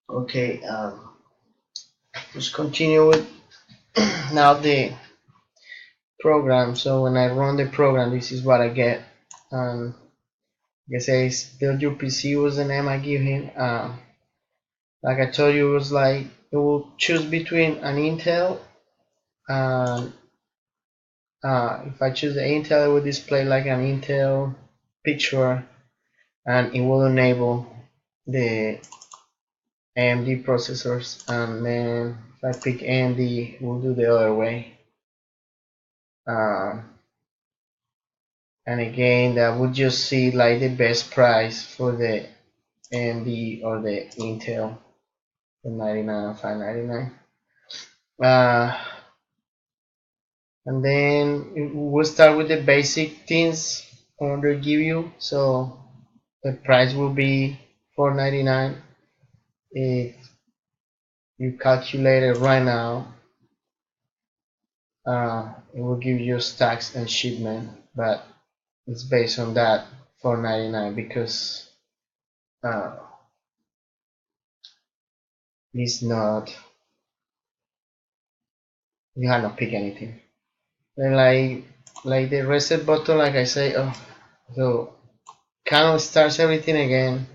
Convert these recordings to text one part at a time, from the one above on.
Okay, let's continue with now the program. So when I run the program, this is what I get. Like I say, build your PC was the name I give him. Like I told you, it was like it will choose between an Intel and if I choose the Intel, it will display like an Intel picture, and it will enable the AMD processors. And then if I pick AMD, we'll do the other way. Uh, and again, that would just see like the best price for the AMD or the Intel, the 99 or 599. And then we'll start with the basic things they give you. So the price will be $4.99. If you calculate it right now, it will give you tax and shipment, but it's based on that $4.99 because uh, it's not, you have not pick anything. Then like the reset button, like I say, so kind of starts everything again.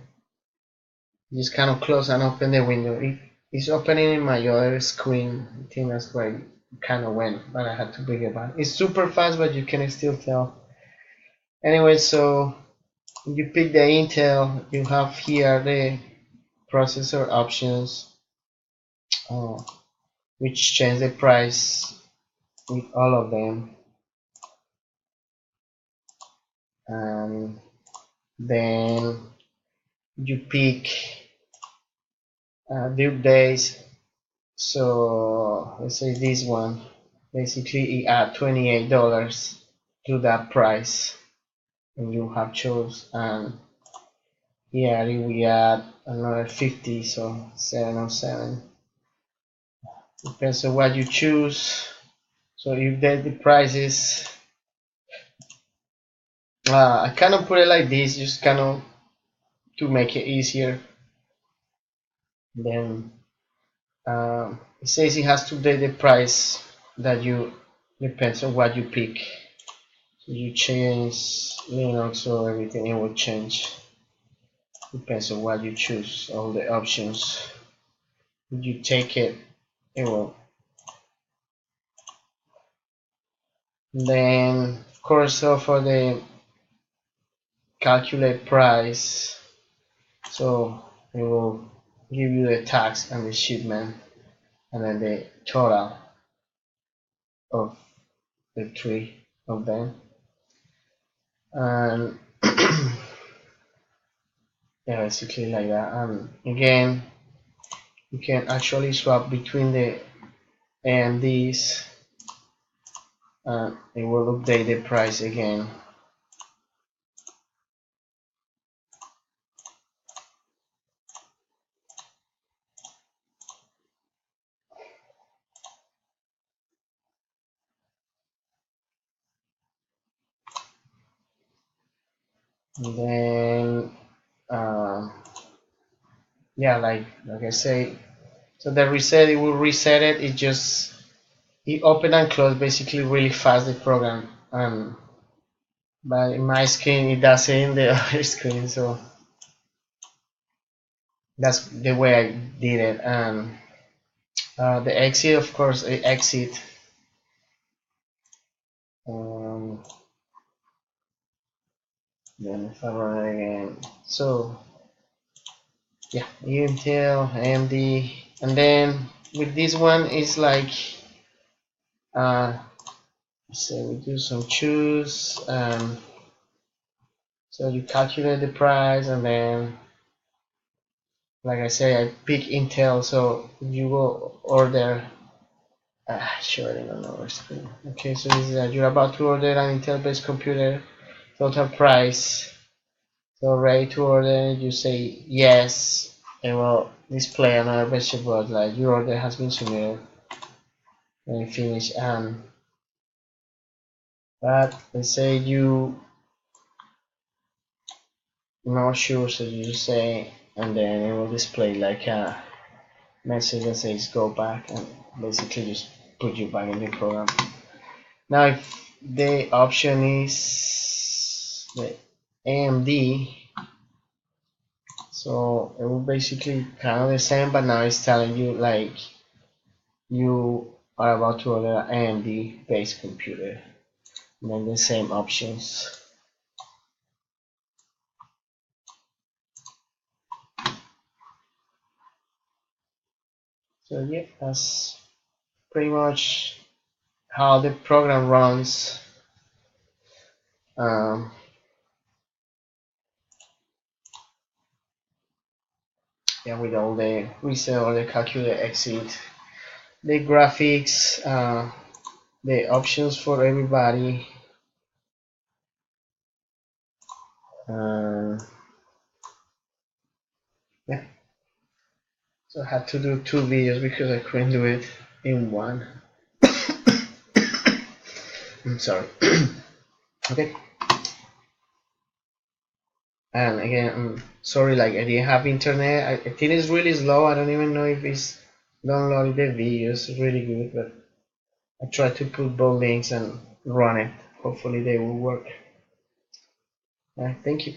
Just kind of close and open the window. It's opening in my other screen. I think that's why it kind of went, but I had to bring it back. It's super fast, but you can still tell. Anyway, so you pick the Intel. You have here the processor options, uh, which change the price with all of them, and then you pick due days. So let's say this one, basically it add $28 to that price, and you have chose, and here we add another 50, so 707. Depends on what you choose. So if the price is, I kind of put it like this, just kind of to make it easier. Then it says it has to be the price that you, depends on what you pick. So you change Linux, so everything it will change. Depends on what you choose, all the options. If you take it, it will. Then of course, so for the calculate price, so it will give you the tax and the shipment, and then the total of the three of them. And yeah, basically like that. And again, you can actually swap between the AMDs, and it will update the price again. And then yeah, like I say, so the reset, it will reset it. It just, it open and close basically really fast the program, but in my screen it doesn't in the other screen, so that's the way I did it. And the exit, of course, I exit. Then if I run it again, so yeah, Intel, AMD, and then with this one is like so we do some choose, so you calculate the price, and then like I say, I pick Intel, so you will order sure, in another screen. Okay, so this is you're about to order an Intel based computer, total price, so ready to order, you say yes, it will display another message board like your order has been submitted, and finish. But let's say you not sure, so you just say, and then will display like a message that says go back, and basically just put you back in the program. Now if the option is the AMD, so it will basically kind of the same, but now it's telling you like you are about to order an AMD based computer, and then the same options. So yeah, that's pretty much how the program runs. Yeah, with all the reset, all the calculator exit, the graphics, the options for everybody. Yeah, so I had to do 2 videos because I couldn't do it in one. I'm sorry. Okay. And again, I'm sorry, like I didn't have internet. I think it's really slow. I don't even know if it's downloading the videos really good, but I tried to put both links and run it. Hopefully they will work. Thank you.